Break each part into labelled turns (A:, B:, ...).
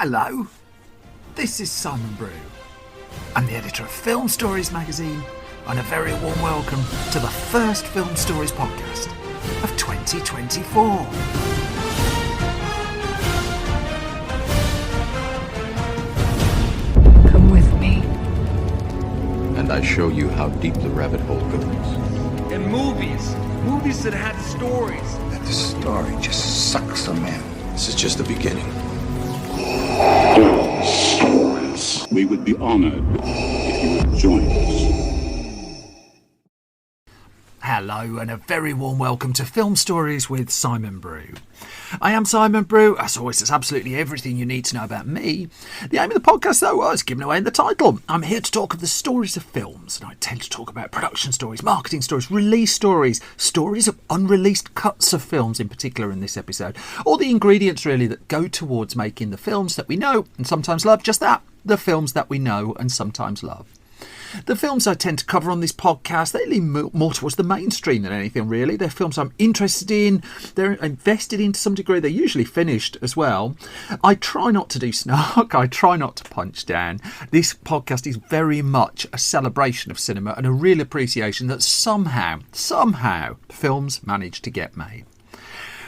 A: Hello, this is Simon Brew. I'm the editor of Film Stories magazine, and a very warm welcome to the first Film Stories podcast of 2024.
B: Come with me.
C: And I show you how deep the rabbit hole goes.
D: And movies that had stories.
E: That the story just sucks them in.
C: This is just the beginning.
F: Stories. We would be honored if you would join us.
A: Hello, and a very warm welcome to Film Stories with Simon Brew. I am Simon Brew. As always, there's absolutely everything you need to know about me. The aim of the podcast, though, was given away in the title. I'm here to talk of the stories of films, and I tend to talk about production stories, marketing stories, release stories, stories of unreleased cuts of films in particular in this episode, all the ingredients really that go towards making the films that we know and sometimes love. Just that, the films that we know and sometimes love. The films I tend to cover on this podcast, they lean more towards the mainstream than anything really. They're films I'm interested in, they're invested in to some degree, they're usually finished as well. I try not to do snark, I try not to punch down. This podcast is very much a celebration of cinema and a real appreciation that somehow, films manage to get made.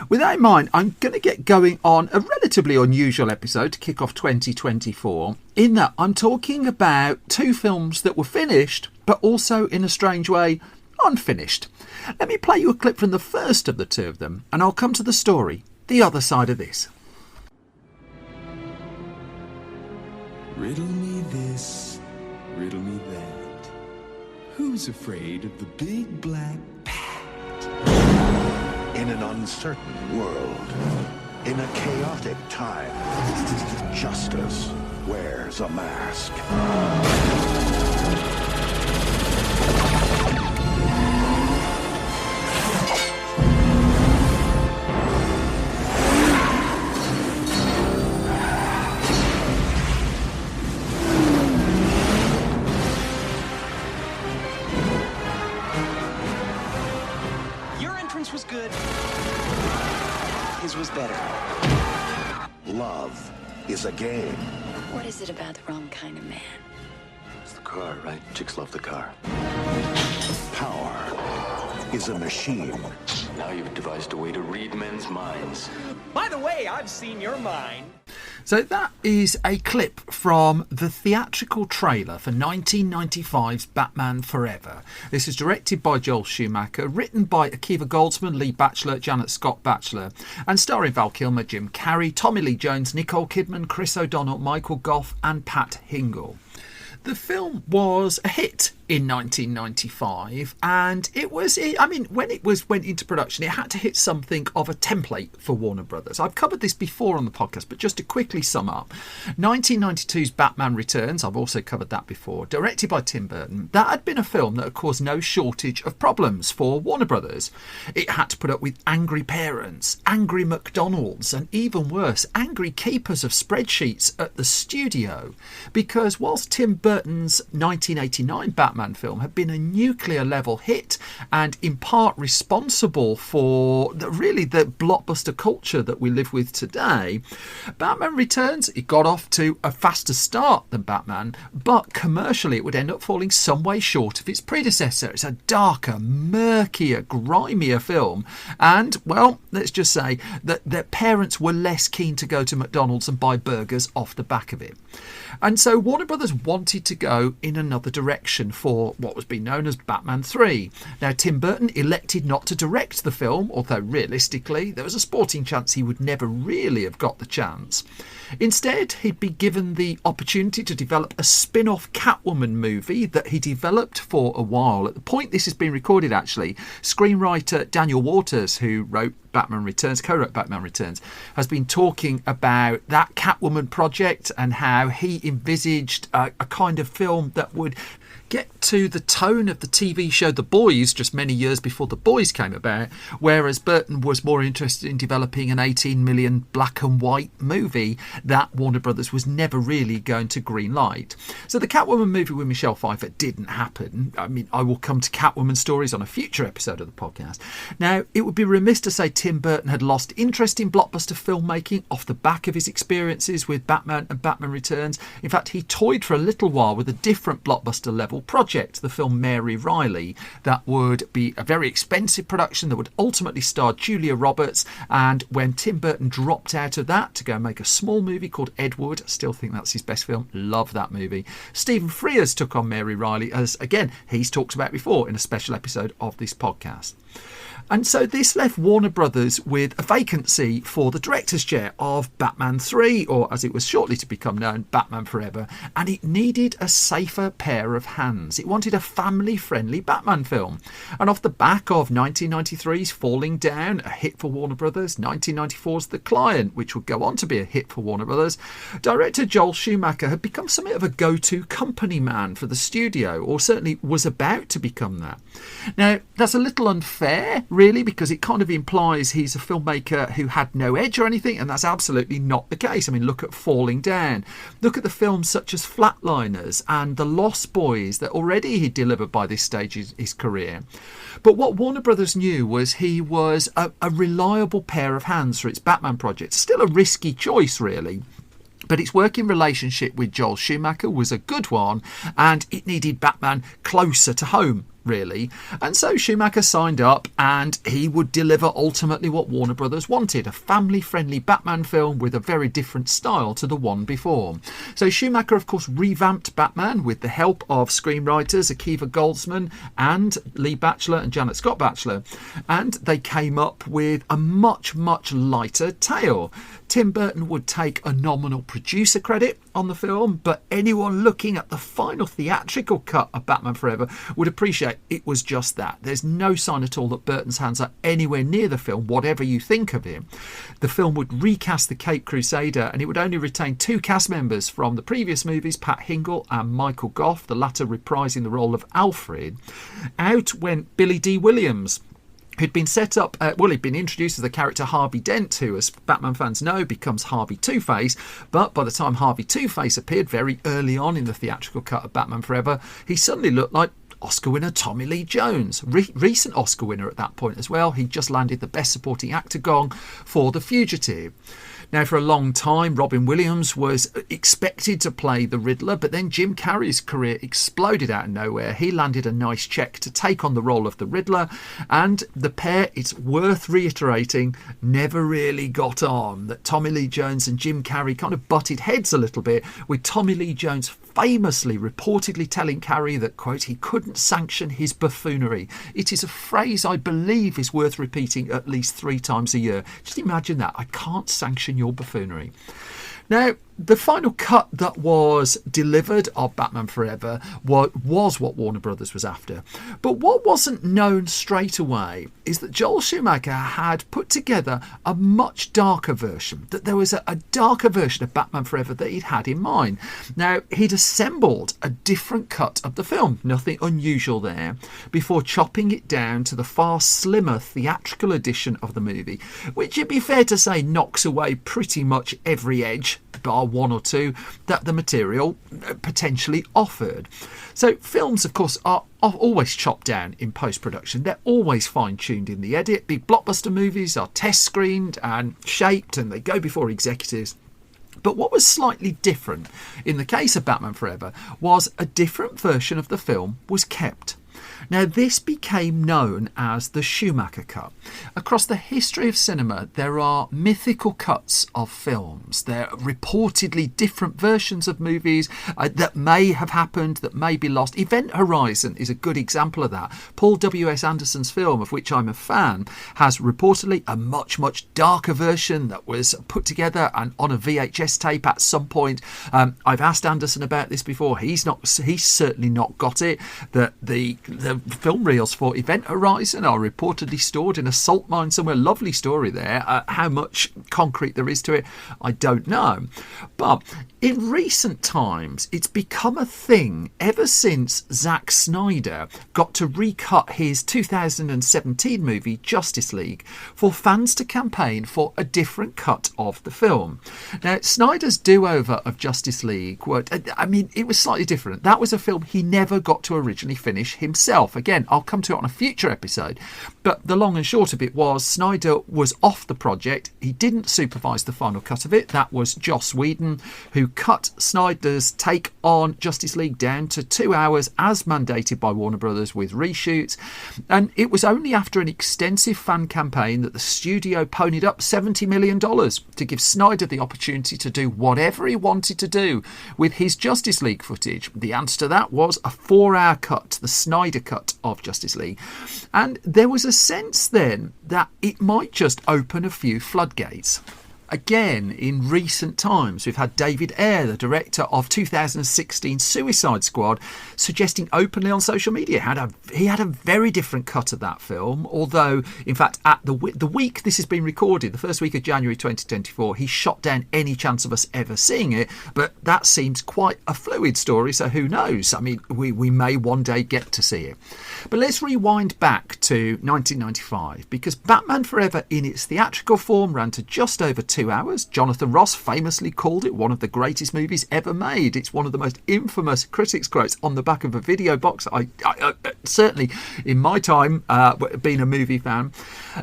A: With that in mind, I'm going to get going on a relatively unusual episode to kick off 2024, in that I'm talking about two films that were finished, but also, in a strange way, unfinished. Let me play you a clip from the first of the two of them, and I'll come to the story the other side of this.
G: Riddle me this, riddle me that. Who's afraid of the big black bat?
E: In an uncertain world, in a chaotic time, justice wears a mask.
D: Was good. His was better.
E: Love is a game.
B: What is it about the wrong kind of man?
C: It's the car, right? Chicks love the car.
E: Power is a machine.
C: Now you've devised a way to read men's minds.
D: By the way, I've seen your mind.
A: So that is a clip from the theatrical trailer for 1995's Batman Forever. This is directed by Joel Schumacher, written by Akiva Goldsman, Lee Batchelor, Janet Scott Batchelor, and starring Val Kilmer, Jim Carrey, Tommy Lee Jones, Nicole Kidman, Chris O'Donnell, Michael Gough and Pat Hingle. The film was a hit in 1995, and when it went into production, it had to hit something of a template for Warner Brothers. I've covered this before on the podcast, but just to quickly sum up, 1992's Batman Returns, I've also covered that before, directed by Tim Burton. That had been a film that had caused no shortage of problems for Warner Brothers. It had to put up with angry parents, angry McDonald's, and even worse, angry keepers of spreadsheets at the studio, because whilst Tim Burton's 1989 Batman film had been a nuclear level hit and in part responsible for the blockbuster culture that we live with today, Batman Returns, it got off to a faster start than Batman, but commercially it would end up falling some way short of its predecessor. It's a darker, murkier, grimier film, and, well, let's just say that their parents were less keen to go to McDonald's and buy burgers off the back of it. And so Warner Brothers wanted to go in another direction for what was being known as Batman 3. Now, Tim Burton elected not to direct the film, although realistically there was a sporting chance he would never really have got the chance. Instead, he'd be given the opportunity to develop a spin-off Catwoman movie that he developed for a while. At the point this has been recorded, actually, screenwriter Daniel Waters, who co-wrote Batman Returns, has been talking about that Catwoman project and how he envisaged a kind of film that would get to the tone of the TV show The Boys just many years before The Boys came about, whereas Burton was more interested in developing an 18 million black and white movie that Warner Brothers was never really going to green light. So the Catwoman movie with Michelle Pfeiffer didn't happen. I mean, I will come to Catwoman stories on a future episode of the podcast. Now, it would be remiss to say Tim Burton had lost interest in blockbuster filmmaking off the back of his experiences with Batman and Batman Returns. In fact, he toyed for a little while with a different blockbuster level project, the film Mary Riley, that would be a very expensive production that would ultimately star Julia Roberts. And when Tim Burton dropped out of that to go and make a small movie called Ed Wood, I still think that's his best film, love that movie. Stephen Frears took on Mary Riley, as again he's talked about before in a special episode of this podcast. And so this left Warner Brothers with a vacancy for the director's chair of Batman 3, or as it was shortly to become known, Batman Forever, and it needed a safer pair of hands. It wanted a family-friendly Batman film. And off the back of 1993's Falling Down, a hit for Warner Brothers, 1994's The Client, which would go on to be a hit for Warner Brothers, director Joel Schumacher had become something of a go-to company man for the studio, or certainly was about to become that. Now, that's a little unfair, really, because it kind of implies he's a filmmaker who had no edge or anything, and that's absolutely not the case. I mean, look at Falling Down. Look at the films such as Flatliners and The Lost Boys that already he delivered by this stage in his career. But what Warner Brothers knew was he was a reliable pair of hands for its Batman project. Still a risky choice, really. But its working relationship with Joel Schumacher was a good one, and it needed Batman closer to home, really. And so Schumacher signed up, and he would deliver ultimately what Warner Brothers wanted, a family-friendly Batman film with a very different style to the one before. So Schumacher, of course, revamped Batman with the help of screenwriters Akiva Goldsman and Lee Batchelor and Janet Scott Batchelor, and they came up with a much, much lighter tale. Tim Burton would take a nominal producer credit on the film, but anyone looking at the final theatrical cut of Batman Forever would appreciate it was just that. There's no sign at all that Burton's hands are anywhere near the film, whatever you think of him. The film would recast the Caped Crusader, and it would only retain two cast members from the previous movies, Pat Hingle and Michael Gough, the latter reprising the role of Alfred. Out went Billy D. Williams, who'd been set up, he'd been introduced as the character Harvey Dent, who, as Batman fans know, becomes Harvey Two-Face. But by the time Harvey Two-Face appeared very early on in the theatrical cut of Batman Forever, he suddenly looked like Oscar winner Tommy Lee Jones, recent Oscar winner at that point as well. He just landed the Best Supporting Actor gong for The Fugitive. Now, for a long time, Robin Williams was expected to play the Riddler, but then Jim Carrey's career exploded out of nowhere. He landed a nice check to take on the role of the Riddler, and the pair, it's worth reiterating, never really got on. That Tommy Lee Jones and Jim Carrey kind of butted heads a little bit, with Tommy Lee Jones famously reportedly telling Carrey that, quote, he couldn't sanction his buffoonery. It is a phrase I believe is worth repeating at least 3 times a year. Just imagine that. I can't sanction your buffoonery. Now, the final cut that was delivered of Batman Forever was what Warner Brothers was after. But what wasn't known straight away is that Joel Schumacher had put together a much darker version, that there was a darker version of Batman Forever that he'd had in mind. Now, he'd assembled a different cut of the film, nothing unusual there, before chopping it down to the far slimmer theatrical edition of the movie, which it'd be fair to say knocks away pretty much every edge, bar 1 or 2, that the material potentially offered. So films, of course, are always chopped down in post-production. They're always fine-tuned in the edit. Big blockbuster movies are test-screened and shaped, and they go before executives. But what was slightly different in the case of Batman Forever was a different version of the film was kept. Now, this became known as the Schumacher cut. Across the history of cinema, there are mythical cuts of films. There are reportedly different versions of movies that may have happened, that may be lost. Event Horizon is a good example of that. Paul W.S. Anderson's film, of which I'm a fan, has reportedly a much, much darker version that was put together and on a VHS tape at some point. I've asked Anderson about this before. He's certainly not got it. That the film reels for Event Horizon are reportedly stored in a salt mine somewhere. Lovely story there. How much concrete there is to it, I don't know. But in recent times, it's become a thing ever since Zack Snyder got to recut his 2017 movie Justice League for fans to campaign for a different cut of the film. Now, Snyder's do-over of Justice League, it was slightly different. That was a film he never got to originally finish himself. herself. Again, I'll come to it on a future episode. But the long and short of it was Snyder was off the project. He didn't supervise the final cut of it. That was Joss Whedon, who cut Snyder's take on Justice League down to 2 hours as mandated by Warner Brothers with reshoots. And it was only after an extensive fan campaign that the studio ponied up $70 million to give Snyder the opportunity to do whatever he wanted to do with his Justice League footage. The answer to that was a 4-hour cut, the Snyder cut of Justice League. And there was a sense then that it might just open a few floodgates. Again, in recent times, we've had David Ayer, the director of 2016 Suicide Squad, suggesting openly on social media he had a very different cut of that film. Although, in fact, at the week this has been recorded, the first week of January 2024, he shot down any chance of us ever seeing it. But that seems quite a fluid story, so who knows? I mean, we may one day get to see it. But let's rewind back to 1995, because Batman Forever in its theatrical form ran to just over 2 hours. Jonathan Ross famously called it one of the greatest movies ever made. It's one of the most infamous critics' quotes on the back of a video box. I certainly, in my time, being a movie fan.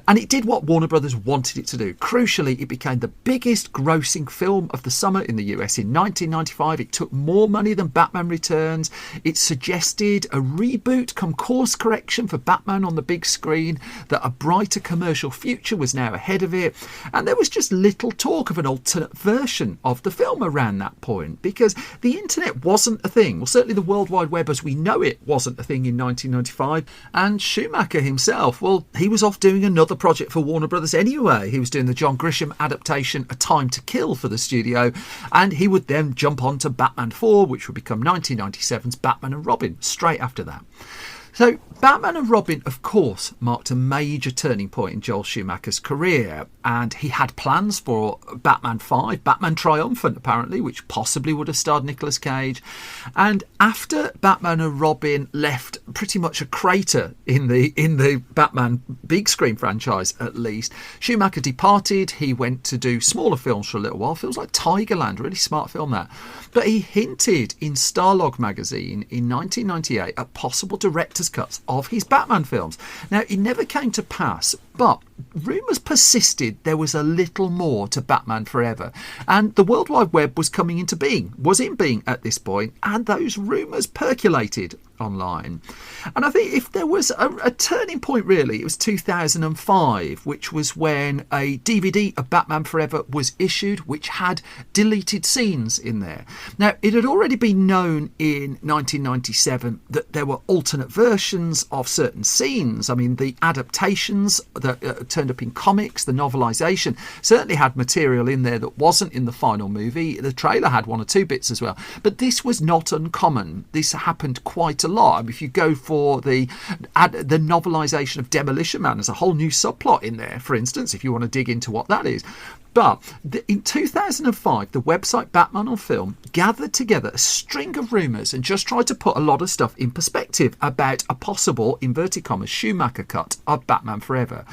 A: And it did what Warner Brothers wanted it to do. Crucially, it became the biggest grossing film of the summer in the US in 1995. It took more money than Batman Returns. It suggested a reboot come course correction for Batman on the big screen, that a brighter commercial future was now ahead of it. And there was just little talk of an alternate version of the film around that point, because the internet wasn't a thing. Well, certainly the World Wide Web as we know it wasn't a thing in 1995. And Schumacher himself, well, he was off doing another project for Warner Brothers anyway. He was doing the John Grisham adaptation A Time to Kill for the studio, and he would then jump on to Batman 4, which would become 1997's Batman and Robin straight after that. So Batman and Robin, of course, marked a major turning point in Joel Schumacher's career, and he had plans for Batman 5, Batman Triumphant apparently, which possibly would have starred Nicolas Cage. And after Batman and Robin left pretty much a crater in the Batman big screen franchise, at least, Schumacher departed. He went to do smaller films for a little while, films like Tigerland, really smart film that. But he hinted in Starlog magazine in 1998 at possible director's cuts of his Batman films. Now, it never came to pass, but rumours persisted there was a little more to Batman Forever, and the World Wide Web was coming into being, was in being at this point, and those rumours percolated online. And I think if there was a turning point, really, it was 2005, which was when a DVD of Batman Forever was issued, which had deleted scenes in there. Now, it had already been known in 1997 that there were alternate versions of certain scenes. I mean, the adaptations that turned up in comics, the novelisation, certainly had material in there that wasn't in the final movie. The trailer had one or two bits as well. But this was not uncommon. This happened quite a lot. I mean, if you go for the novelisation of Demolition Man, there's a whole new subplot in there, for instance, if you want to dig into what that is. But in 2005, the website Batman on Film gathered together a string of rumours and just tried to put a lot of stuff in perspective about a possible, inverted commas, Schumacher cut of Batman Forever.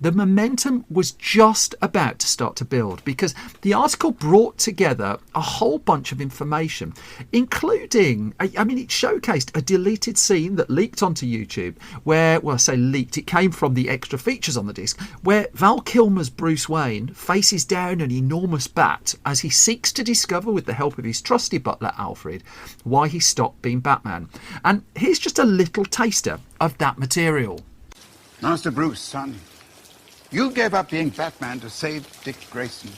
A: The momentum was just about to start to build, because the article brought together a whole bunch of information, including, it showcased a deleted scene that leaked onto YouTube where, well, I say leaked, it came from the extra features on the disc, where Val Kilmer's Bruce Wayne faces down an enormous bat as he seeks to discover, with the help of his trusty butler Alfred, why he stopped being Batman. And here's just a little taster of that material.
H: Master Bruce, son. You gave up being Batman to save Dick Grayson.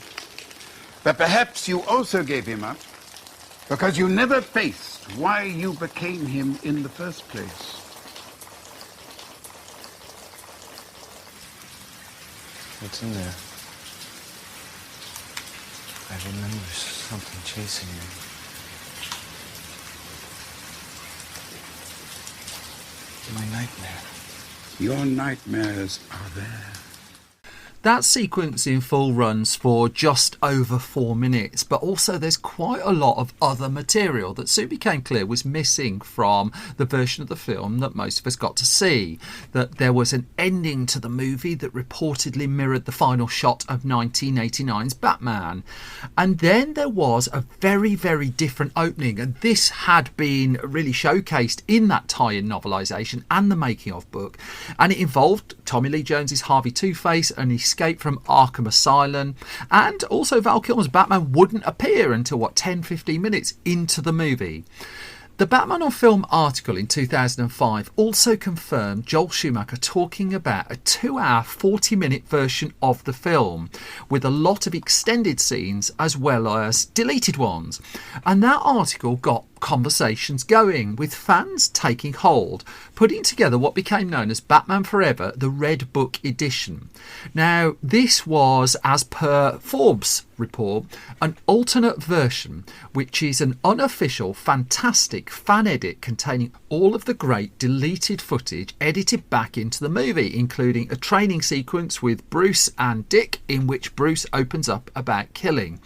H: But perhaps you also gave him up because you never faced why you became him in the first place.
I: What's in there? I remember something chasing me. My nightmare.
H: Your nightmares are there.
A: That sequence in full runs for just over 4 minutes, but also there's quite a lot of other material that soon became clear was missing from the version of the film that most of us got to see. That there was an ending to the movie that reportedly mirrored the final shot of 1989's Batman. And then there was a very, very different opening, and this had been really showcased in that tie-in novelisation and the making of book, and it involved Tommy Lee Jones's Harvey Two-Face and escape from Arkham Asylum, and also Val Kilmer's Batman wouldn't appear until 10-15 minutes into the movie. The Batman on Film article in 2005 also confirmed Joel Schumacher talking about a 2-hour 40-minute version of the film with a lot of extended scenes as well as deleted ones. And that article got conversations going, with fans taking hold, putting together what became known as Batman Forever, the Red Book edition. Now, this was, as per Forbes report, an alternate version, which is an unofficial, fantastic fan edit containing all of the great deleted footage edited back into the movie, including a training sequence with Bruce and Dick in which Bruce opens up about killing.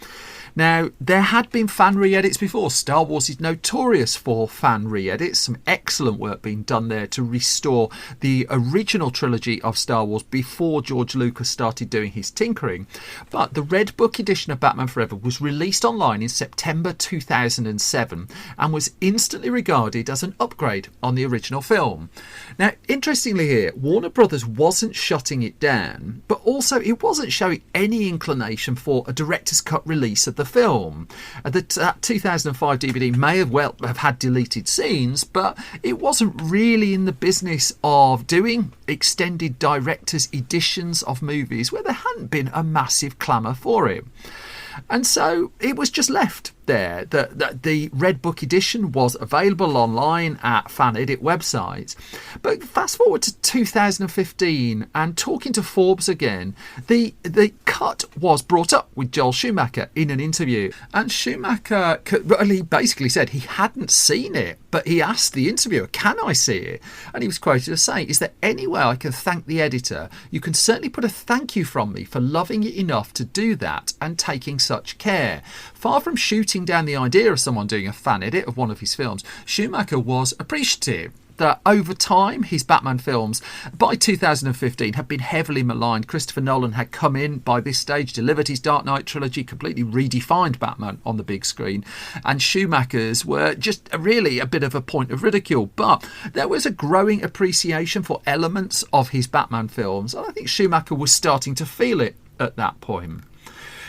A: Now, there had been fan re-edits before. Star Wars is notorious for fan re-edits. Some excellent work being done there to restore the original trilogy of Star Wars before George Lucas started doing his tinkering. But the Red Book edition of Batman Forever was released online in September 2007 and was instantly regarded as an upgrade on the original film. Now, interestingly here, Warner Brothers wasn't shutting it down, but also it wasn't showing any inclination for a director's cut release of the film. That 2005 DVD may have had deleted scenes, but it wasn't really in the business of doing extended director's editions of movies where there hadn't been a massive clamour for it. And so it was just left there. The Red Book edition was available online at fan edit websites. But fast forward to 2015 and talking to Forbes again, the cut was brought up with Joel Schumacher in an interview. And Schumacher basically said he hadn't seen it, but he asked the interviewer, "Can I see it?" And he was quoted as saying, "Is there any way I can thank the editor? You can certainly put a thank you from me for loving it enough to do that and taking such care." Far from shooting down the idea of someone doing a fan edit of one of his films, Schumacher was appreciative that over time his Batman films by 2015 had been heavily maligned. Christopher Nolan had come in by this stage, delivered his Dark Knight trilogy, completely redefined Batman on the big screen, and Schumacher's were just really a bit of a point of ridicule. But there was a growing appreciation for elements of his Batman films, and I think Schumacher was starting to feel it at that point.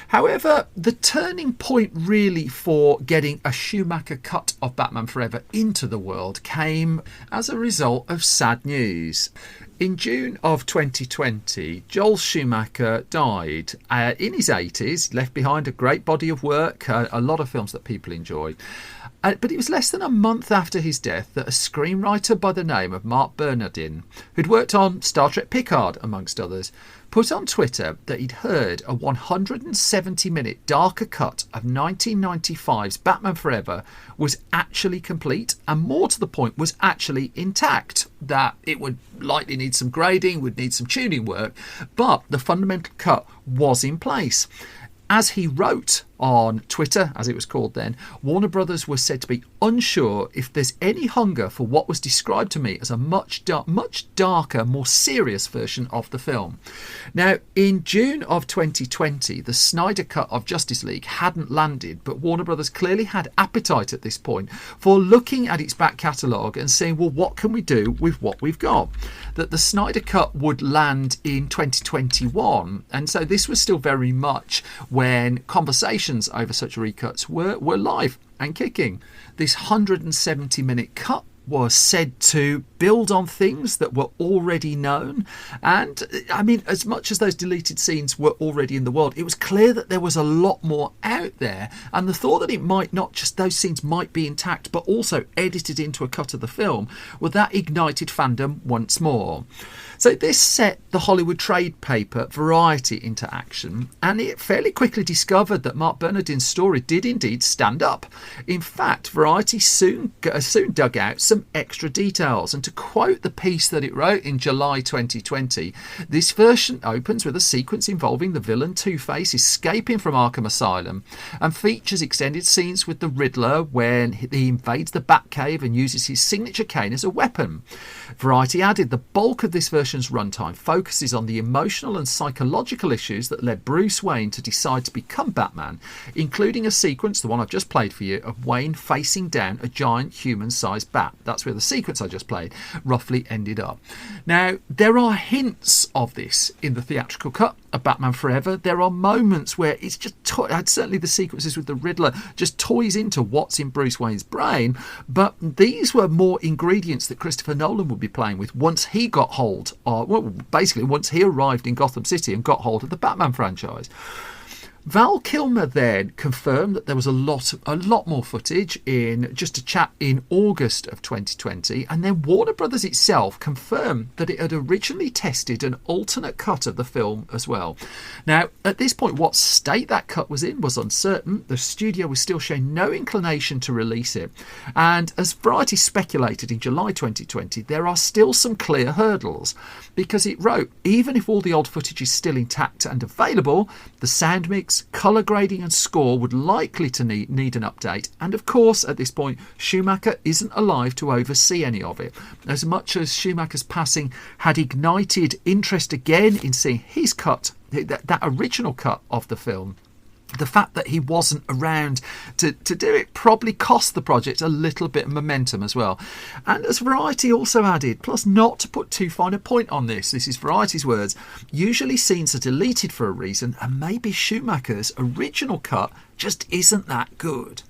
A: However, the turning point really for getting a Schumacher cut of Batman Forever into the world came as a result of sad news. In June of 2020, Joel Schumacher died in his 80s, left behind a great body of work, a lot of films that people enjoyed. But it was less than a month after his death that a screenwriter by the name of Mark Bernardin, who'd worked on Star Trek Picard, amongst others, put on Twitter that he'd heard a 170-minute darker cut of 1995's Batman Forever was actually complete, and more to the point was actually intact, that it would likely need some grading, would need some tuning work, but the fundamental cut was in place. As he wrote on Twitter, as it was called then, Warner Brothers was said to be unsure if there's any hunger for what was described to me as a much darker, more serious version of the film. Now, in June of 2020, the Snyder Cut of Justice League hadn't landed, but Warner Brothers clearly had appetite at this point for looking at its back catalogue and saying, well, what can we do with what we've got? That the Snyder Cut would land in 2021, and so this was still very much when conversations over such recuts were live and kicking. This 170-minute cut was said to build on things that were already known, and I mean, as much as those deleted scenes were already in the world, it was clear that there was a lot more out there, and the thought that it might not just those scenes might be intact but also edited into a cut of the film, well, that ignited fandom once more. So this set the Hollywood trade paper Variety into action, and it fairly quickly discovered that Mark Bernardin's story did indeed stand up. In fact, Variety soon dug out some extra details, and to quote the piece that it wrote in July 2020, this version opens with a sequence involving the villain Two-Face escaping from Arkham Asylum and features extended scenes with the Riddler when he invades the Batcave and uses his signature cane as a weapon. Variety added the bulk of this version's runtime focuses on the emotional and psychological issues that led Bruce Wayne to decide to become Batman, including a sequence, the one I've just played for you, of Wayne facing down a giant human-sized bat. That's where the sequence I just played roughly ended up. Now, there are hints of this in the theatrical cut of Batman Forever. There are moments where it's just certainly the sequences with the Riddler just toys into what's in Bruce Wayne's brain, but these were more ingredients that Christopher Nolan would be playing with once he got hold of, well, basically once he arrived in Gotham City and got hold of the Batman franchise. Val Kilmer then confirmed that there was a lot more footage in just a chat in August of 2020, and then Warner Brothers itself confirmed that it had originally tested an alternate cut of the film as well. Now, at this point, what state that cut was in was uncertain. The studio was still showing no inclination to release it, and as Variety speculated in July 2020, there are still some clear hurdles, because it wrote, even if all the old footage is still intact and available, the sound mix, colour grading and score would likely to need an update, and of course at this point Schumacher isn't alive to oversee any of it. As much as Schumacher's passing had ignited interest again in seeing his cut, that original cut of the film, the fact that he wasn't around to do it probably cost the project a little bit of momentum as well. And as Variety also added, plus not to put too fine a point on this is Variety's words, usually scenes are deleted for a reason, and maybe Schumacher's original cut just isn't that good.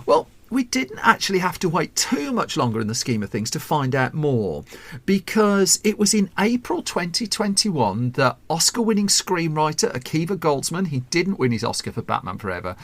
A: Well, we didn't actually have to wait too much longer in the scheme of things to find out more, because it was in April 2021 that Oscar-winning screenwriter Akiva Goldsman, he didn't win his Oscar for Batman Forever,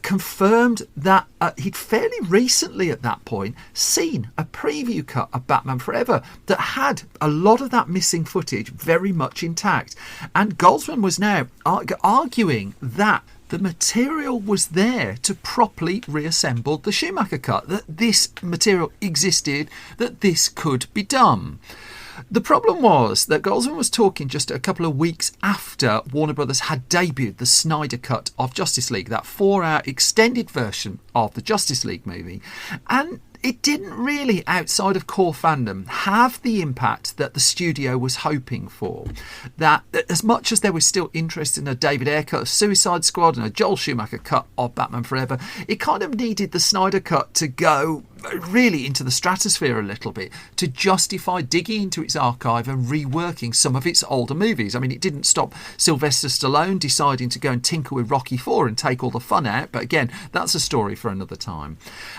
A: confirmed that he'd fairly recently at that point seen a preview cut of Batman Forever that had a lot of that missing footage very much intact. And Goldsman was now arguing that the material was there to properly reassemble the Schumacher cut, that this material existed, that this could be done. The problem was that Goldsman was talking just a couple of weeks after Warner Brothers had debuted the Snyder Cut of Justice League, that 4-hour extended version of the Justice League movie, and it didn't really, outside of core fandom, have the impact that the studio was hoping for. That as much as there was still interest in a David Ayer cut of Suicide Squad and a Joel Schumacher cut of Batman Forever, it kind of needed the Snyder Cut to go really into the stratosphere a little bit to justify digging into its archive and reworking some of its older movies. I mean, it didn't stop Sylvester Stallone deciding to go and tinker with Rocky IV and take all the fun out, but again, that's a story for another time.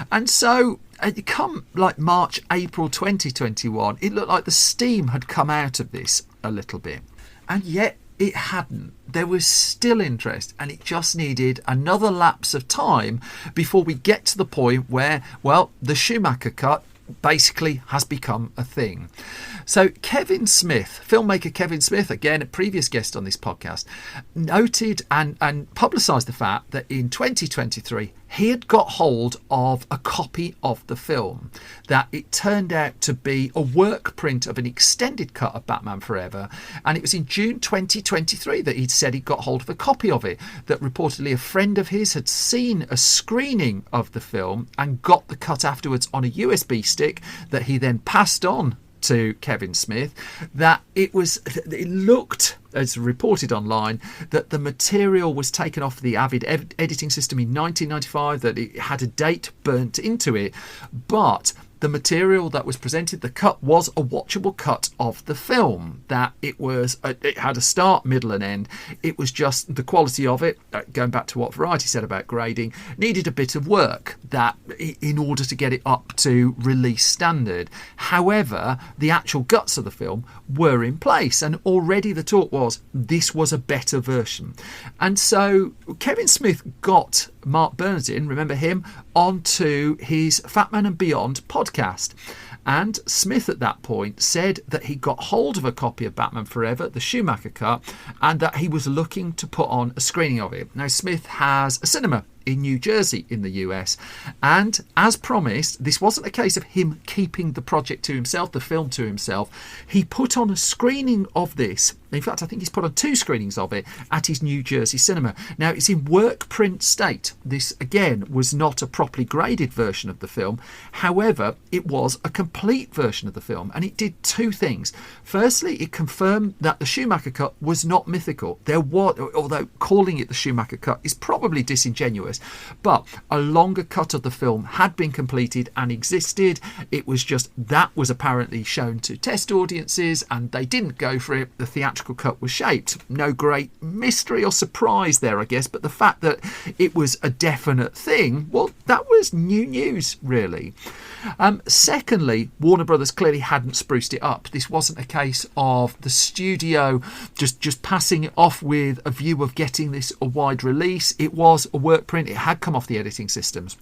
A: And so come like March, April 2021, it looked like the steam had come out of this a little bit, and yet it hadn't. There was still interest, and it just needed another lapse of time before we get to the point where, well, the Schumacher cut basically has become a thing. So Kevin Smith, filmmaker Kevin Smith, again a previous guest on this podcast, noted and publicised the fact that in 2023 he had got hold of a copy of the film, that it turned out to be a work print of an extended cut of Batman Forever, and it was in June 2023 that he'd said he got hold of a copy of it, that reportedly a friend of his had seen a screening of the film and got the cut afterwards on a USB stick that he then passed on to Kevin Smith, that it looked, as reported online, that the material was taken off the Avid editing system in 1995, that it had a date burnt into it, but the material that was presented, the cut, was a watchable cut of the film, that it had a start, middle and end. It was just the quality of it, going back to what Variety said about grading, needed a bit of work that in order to get it up to release standard. However, the actual guts of the film were in place, and already the talk was this was a better version. And so Kevin Smith got Mark Bernardin, remember him, onto his Fat Man and Beyond podcast. And Smith at that point said that he got hold of a copy of Batman Forever, the Schumacher cut, and that he was looking to put on a screening of it. Now, Smith has a cinema in New Jersey in the US, and as promised, this wasn't a case of him keeping the project to himself, the film to himself. He put on a screening of this. In fact, I think he's put on 2 screenings of it at his New Jersey cinema. Now, it's in work print state. This, again, was not a properly graded version of the film. However, it was a complete version of the film, and it did 2 things. Firstly, it confirmed that the Schumacher cut was not mythical. There was, although calling it the Schumacher cut is probably disingenuous, but a longer cut of the film had been completed and existed. It was just that was apparently shown to test audiences, and they didn't go for it. The theatrical cut was shaped. No great mystery or surprise there, I guess, but the fact that it was a definite thing, well, that was new news, really. Secondly, Warner Brothers clearly hadn't spruced it up. This wasn't a case of the studio just passing it off with a view of getting this a wide release. It was a work print. It had come off the editing systems.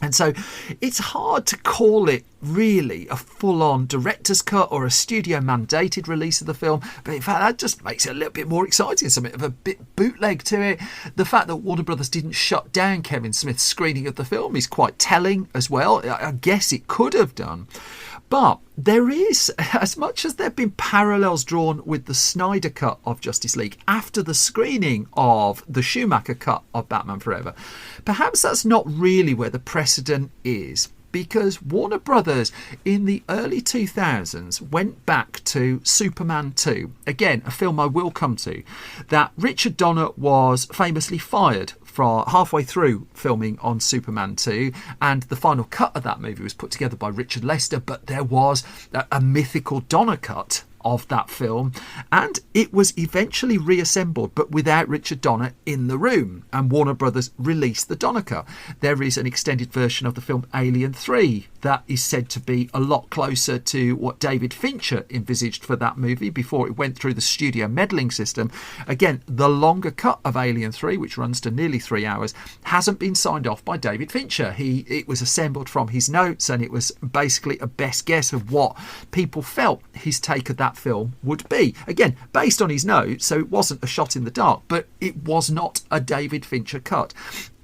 A: And so it's hard to call it really a full-on director's cut or a studio-mandated release of the film. But in fact, that just makes it a little bit more exciting, something of a bit bootleg to it. The fact that Warner Brothers didn't shut down Kevin Smith's screening of the film is quite telling as well. I guess it could have done. But there is, as much as there have been parallels drawn with the Snyder cut of Justice League after the screening of the Schumacher cut of Batman Forever, perhaps that's not really where the precedent is. Because Warner Brothers in the early 2000s went back to Superman 2. Again, a film I will come to. That Richard Donner was famously fired for halfway through filming on Superman 2, and the final cut of that movie was put together by Richard Lester, but there was a mythical Donner cut of that film, and it was eventually reassembled but without Richard Donner in the room, and Warner Brothers released the Donner cut. There is an extended version of the film Alien 3 that is said to be a lot closer to what David Fincher envisaged for that movie before it went through the studio meddling system. Again, the longer cut of Alien 3, which runs to nearly 3 hours, hasn't been signed off by David Fincher. It was assembled from his notes, and it was basically a best guess of what people felt his take of that film would be. Again, based on his notes, so it wasn't a shot in the dark, but it was not a David Fincher cut.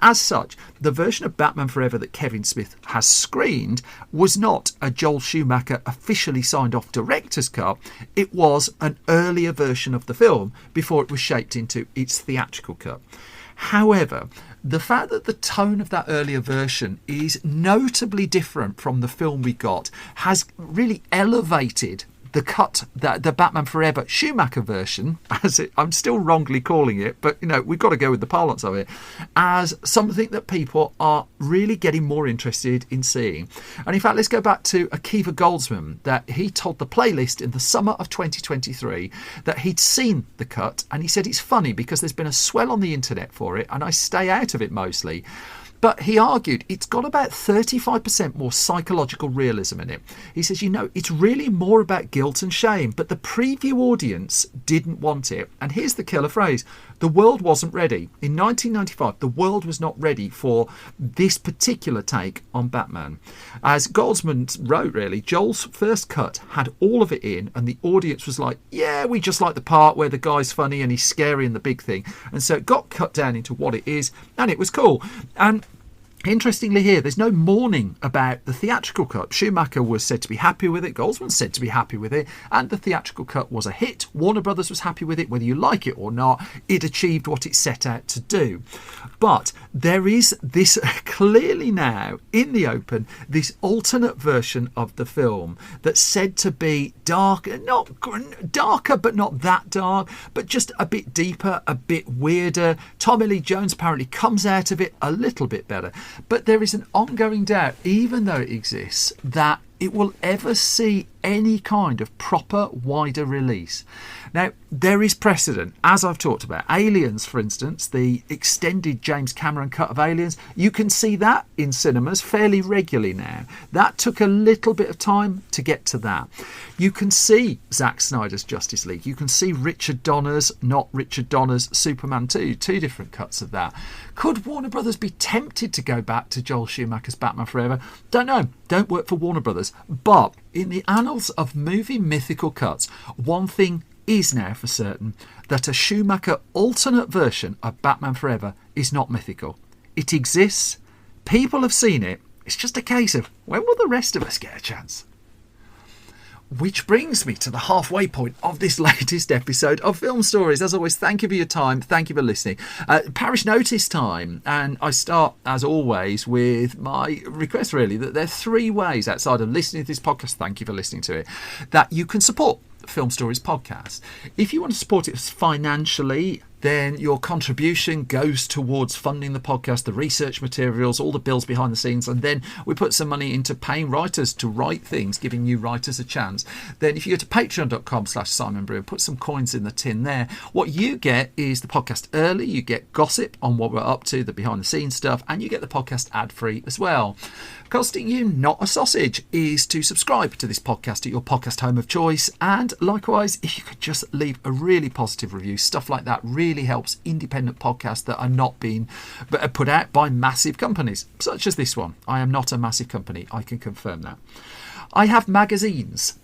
A: As such, the version of Batman Forever that Kevin Smith has screened was not a Joel Schumacher officially signed off director's cut. It was an earlier version of the film before it was shaped into its theatrical cut. However, the fact that the tone of that earlier version is notably different from the film we got has really elevated the cut, the Batman Forever Schumacher version, I'm still wrongly calling it, but we've got to go with the parlance of it, as something that people are really getting more interested in seeing. And in fact, let's go back to Akiva Goldsman, that he told the Playlist in the summer of 2023 that he'd seen the cut, and he said it's funny because there's been a swell on the internet for it, and I stay out of it mostly. But he argued it's got about 35% more psychological realism in it. He says, it's really more about guilt and shame, but the preview audience didn't want it. And here's the killer phrase: the world wasn't ready. In 1995, the world was not ready for this particular take on Batman. As Goldsman wrote, really, Joel's first cut had all of it in, and the audience was like, yeah, we just like the part where the guy's funny and he's scary and the big thing. And so it got cut down into what it is, and it was cool. And interestingly here, there's no mourning about the theatrical cut. Schumacher was said to be happy with it, Goldsman said to be happy with it, and the theatrical cut was a hit. Warner Brothers was happy with it. Whether you like it or not, it achieved what it set out to do. But there is this clearly now in the open, this alternate version of the film that's said to be dark, not darker but not that dark, but just a bit deeper, a bit weirder. Tommy Lee Jones apparently comes out of it a little bit better. But there is an ongoing doubt, even though it exists, that it will ever see any kind of proper wider release. Now, there is precedent, as I've talked about. Aliens, for instance, the extended James Cameron cut of Aliens, you can see that in cinemas fairly regularly now. That took a little bit of time to get to that. You can see Zack Snyder's Justice League. You can see Richard Donner's, not Richard Donner's, Superman 2, 2 different cuts of that. Could Warner Brothers be tempted to go back to Joel Schumacher's Batman Forever? Don't know. Don't work for Warner Brothers. others. But in the annals of movie mythical cuts, one thing is now for certain, that a Schumacher alternate version of Batman Forever is not mythical. It exists, people have seen it, it's just a case of when will the rest of us get a chance? Which brings me to the halfway point of this latest episode of Film Stories. As always, thank you for your time. Thank you for listening. Parish notice time. And I start, as always, with my request, really, that there are 3 ways outside of listening to this podcast, thank you for listening to it, that you can support Film Stories podcast. If you want to support it financially, then your contribution goes towards funding the podcast, the research materials, all the bills behind the scenes, and then we put some money into paying writers to write things, giving new writers a chance. Then if you go to patreon.com/Simon Brew and put some coins in the tin there, what you get is the podcast early, you get gossip on what we're up to, the behind the scenes stuff, and you get the podcast ad free as well. Costing you not a sausage is to subscribe to this podcast at your podcast home of choice, and likewise, if you could just leave a really positive review, stuff like that really helps independent podcasts that are not being put out by massive companies, such as this one. I am not a massive company, I can confirm that. I have magazines,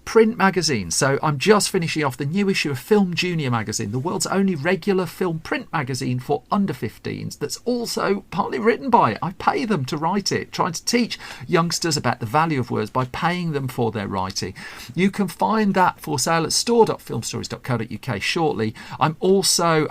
A: print magazines. So I'm just finishing off the new issue of Film Junior magazine, the world's only regular film print magazine for under 15s that's also partly written by it. I pay them to write it, trying to teach youngsters about the value of words by paying them for their writing. You can find that for sale at store.filmstories.co.uk shortly. I'm also,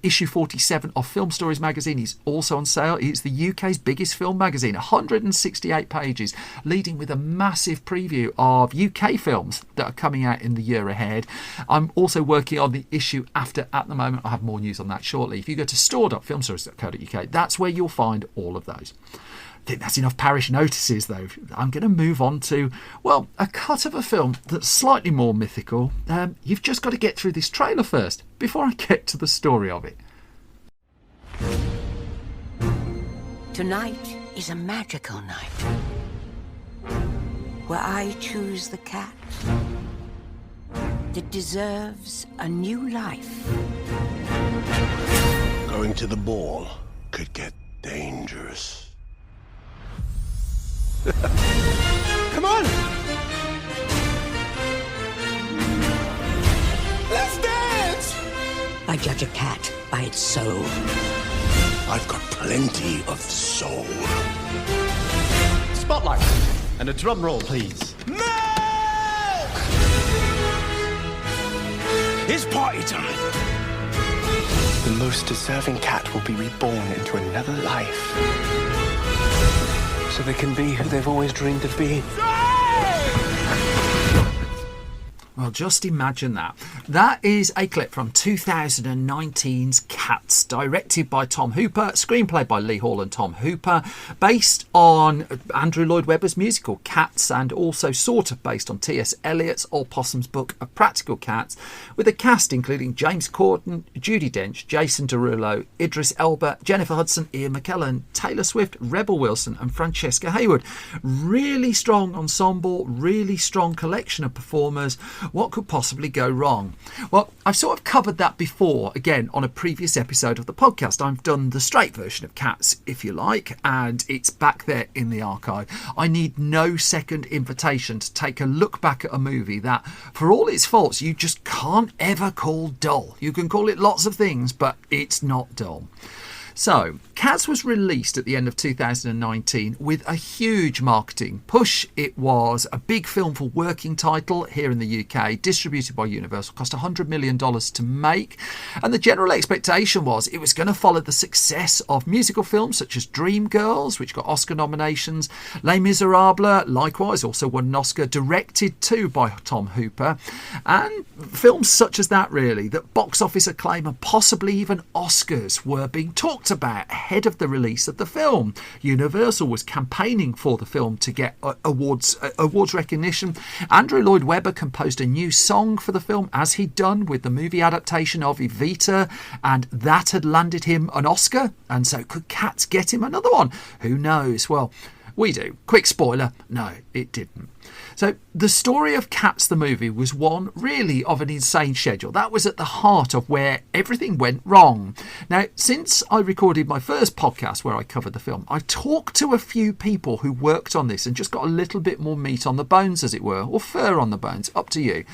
A: issue 47 of Film Stories magazine is also on sale. It's the UK's biggest film magazine, 168 pages, leading with a massive preview of UK films that are coming out in the year ahead. I'm also working on the issue after at the moment. I'll have more news on that shortly. If you go to store.filmstories.co.uk, that's where you'll find all of those. I think that's enough parish notices, though. I'm going to move on to, well, a cut of a film that's slightly more mythical. You've just got to get through this trailer first before I get to the story of it.
J: Tonight is a magical night, where I choose the cat that deserves a new life.
E: Going to the ball could get dangerous.
D: Come on! Let's dance!
J: I judge a cat by its soul.
E: I've got plenty of soul.
D: Spotlight. And a drum roll, please. Milk! It's party time.
I: The most deserving cat will be reborn into another life, so they can be who they've always dreamed of being.
A: Well, just imagine that. That is a clip from 2019's Cats, directed by Tom Hooper, screenplay by Lee Hall and Tom Hooper, based on Andrew Lloyd Webber's musical Cats, and also sort of based on T.S. Eliot's Opossum's book of Practical Cats, with a cast including James Corden, Judi Dench, Jason Derulo, Idris Elba, Jennifer Hudson, Ian McKellen, Taylor Swift, Rebel Wilson and Francesca Hayward. Really strong ensemble, really strong collection of performers. What could possibly go wrong? Well, I've sort of covered that before, again, on a previous episode of the podcast. I've done the straight version of Cats, if you like, and it's back there in the archive. I need no second invitation to take a look back at a movie that, for all its faults, you just can't ever call dull. You can call it lots of things, but it's not dull. So, Cats was released at the end of 2019 with a huge marketing push. It was a big film for working title here in the UK, distributed by Universal, cost $100 million to make. And the general expectation was it was going to follow the success of musical films such as Dreamgirls, which got Oscar nominations, Les Miserables, likewise, also won an Oscar, directed too by Tom Hooper, and films such as that, really, that box office acclaim and possibly even Oscars were being talked about ahead of the release of the film. Universal was campaigning for the film to get awards recognition. Andrew Lloyd Webber composed a new song for the film, as he'd done with the movie adaptation of Evita, and that had landed him an Oscar. And so could Cats get him another one? Who knows? Well, we do. Quick spoiler, no, it didn't. So the story of Cats the movie was one really of an insane schedule. That was at the heart of where everything went wrong. Now, since I recorded my first podcast where I covered the film, I talked to a few people who worked on this and just got a little bit more meat on the bones, as it were, or fur on the bones, up to you.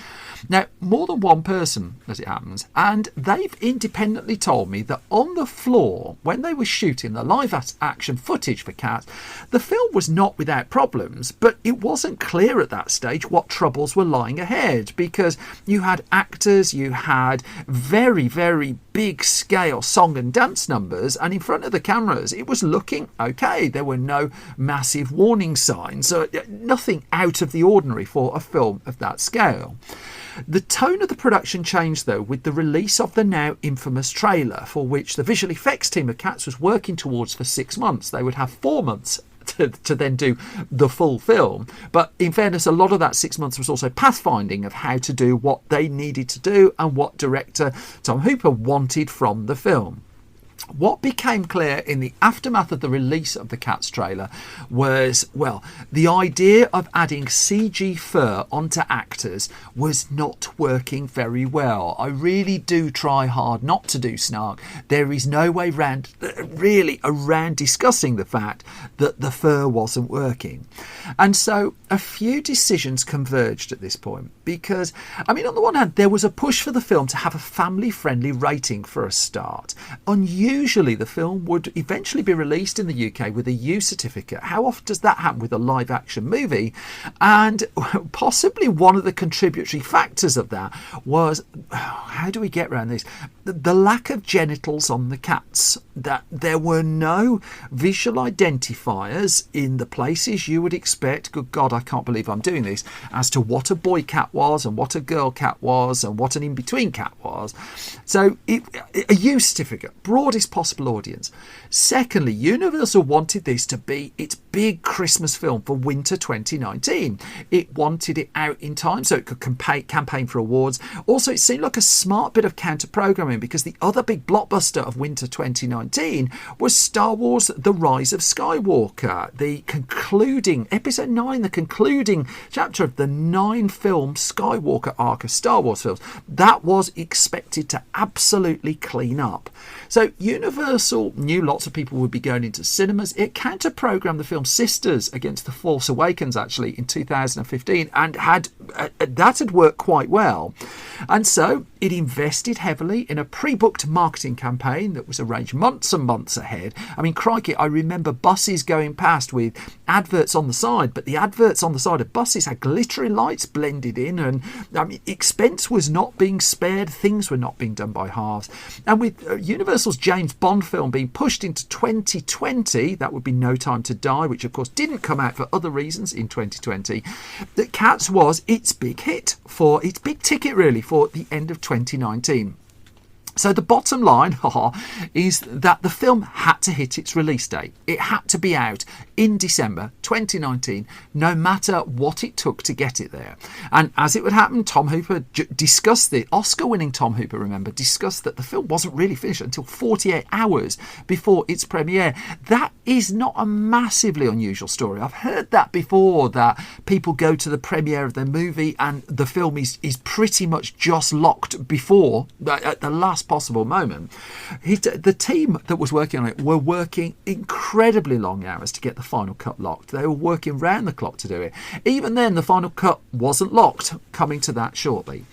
A: Now, more than one person, as it happens, and they've independently told me that on the floor, when they were shooting the live action footage for Cats, the film was not without problems, but it wasn't clear at that stage what troubles were lying ahead, because you had actors, you had very, very big scale song and dance numbers, and in front of the cameras it was looking okay. There were no massive warning signs, so nothing out of the ordinary for a film of that scale. The tone of the production changed, though, with the release of the now infamous trailer, for which the visual effects team of Cats was working towards for 6 months. They would have 4 months to then do the full film. But in fairness, a lot of that 6 months was also pathfinding of how to do what they needed to do and what director Tom Hooper wanted from the film. What became clear in the aftermath of the release of the Cats trailer was, well, the idea of adding CG fur onto actors was not working very well. I really do try hard not to do snark. There is no way around discussing the fact that the fur wasn't working. And so a few decisions converged at this point because, I mean, on the one hand, there was a push for the film to have a family-friendly rating for a start. Usually the film would eventually be released in the UK with a U certificate. How often does that happen with a live action movie? And possibly one of the contributory factors of that was, how do we get around this? The lack of genitals on the cats. That there were no visual identifiers in the places you would expect, good God, I can't believe I'm doing this, as to what a boy cat was and what a girl cat was and what an in-between cat was. So a U certificate, broadest possible audience. Secondly, Universal wanted this to be its big Christmas film for winter 2019. It wanted it out in time so it could campaign for awards. Also, it seemed like a smart bit of counter-programming because the other big blockbuster of winter 2019 was Star Wars The Rise of Skywalker, the concluding, episode 9, the concluding chapter of the 9-film Skywalker arc of Star Wars films. That was expected to absolutely clean up. So Universal knew lots of people would be going into cinemas. It counter-programmed the film Sisters against The Force Awakens, actually, in 2015, and that had worked quite well. And so it invested heavily in a pre-booked marketing campaign that was arranged months and months ahead. I mean, crikey, I remember buses going past with adverts on the side, but the adverts on the side of buses had glittery lights blended in, and I mean, expense was not being spared, things were not being done by halves. And with Universal's James Bond film being pushed into 2020, that would be No Time to Die, which of course didn't come out for other reasons in 2020, that Cats was its big hit, for its big ticket really for the end of 2019. So the bottom line is that the film had to hit its release date. It had to be out in December 2019, no matter what it took to get it there. And as it would happen, Tom Hooper discussed the Oscar-winning Tom Hooper, remember, discussed that the film wasn't really finished until 48 hours before its premiere. That is not a massively unusual story. I've heard that before, that people go to the premiere of their movie and the film is pretty much just locked before, at the last possible moment. The team that was working on it were working incredibly long hours to get the final cut locked. They were working round the clock to do it. Even then, the final cut wasn't locked. Coming to that shortly.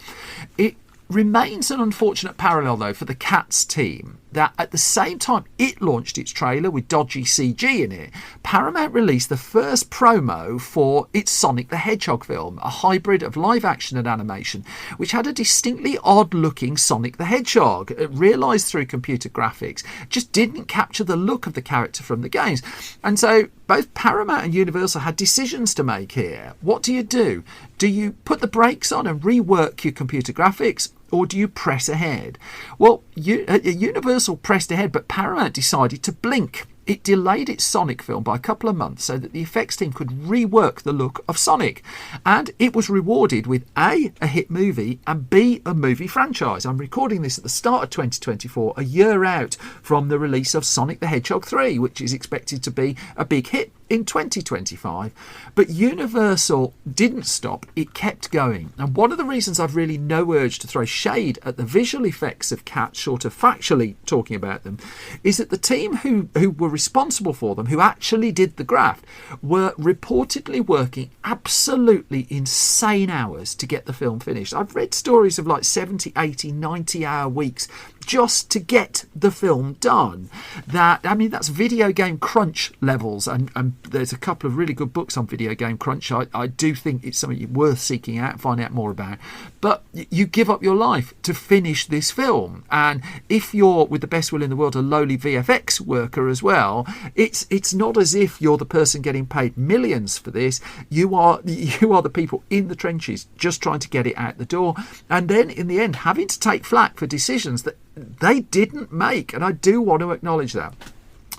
A: It remains an unfortunate parallel, though, for the Cats team, that at the same time it launched its trailer with dodgy CG in it, Paramount released the first promo for its Sonic the Hedgehog film, a hybrid of live action and animation, which had a distinctly odd looking Sonic the Hedgehog, realised through computer graphics, just didn't capture the look of the character from the games. And so both Paramount and Universal had decisions to make here. What do? Do you put the brakes on and rework your computer graphics, or do you press ahead? Well, Universal pressed ahead, but Paramount decided to blink. It delayed its Sonic film by a couple of months so that the effects team could rework the look of Sonic. And it was rewarded with A, a hit movie, and B, a movie franchise. I'm recording this at the start of 2024, a year out from the release of Sonic the Hedgehog 3, which is expected to be a big hit in 2025. But Universal didn't stop, it kept going. And one of the reasons I've really no urge to throw shade at the visual effects of Cats, short of factually talking about them, is that the team who were responsible for them, who actually did the graft, were reportedly working absolutely insane hours to get the film finished. I've read stories of like 70, 80, 90-hour weeks just to get the film done. That's video game crunch levels, and there's a couple of really good books on video game crunch. I do think it's something worth seeking out and finding out more about. But you give up your life to finish this film, and if you're, with the best will in the world, a lowly VFX worker as well, it's not as if you're the person getting paid millions for this. You are the people in the trenches just trying to get it out the door, and then in the end having to take flak for decisions that they didn't make, and I do want to acknowledge that.